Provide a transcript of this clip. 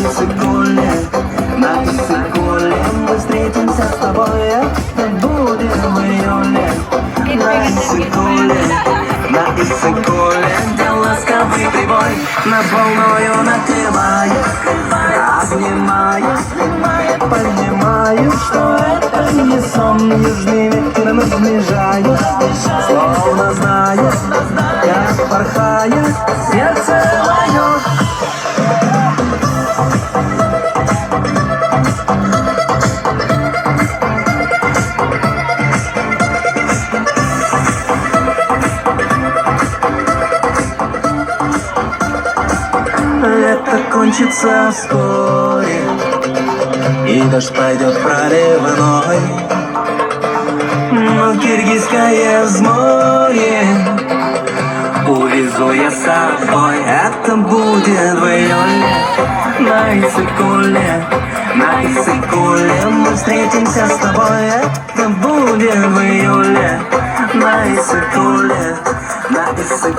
Иссык-Куле, на Иссык-Куле мы встретимся с тобой. Это будет в июле. На Иссык-Куле, на Иссык-Куле, где ласковый прибой нас волною накрывает, обнимает, понимаю, что это не сон. Южный ветер нас сближает, словно знает, как порхает сердце мое. Лето кончится вскоре, и дождь пойдет проливной, но киргизское взморье увезу я с собой. Это будет в июле. На Иссык-Куле, на Иссык-Куле мы встретимся с тобой. Это будет в июле. На Иссык-Куле, на Иссык-Куле.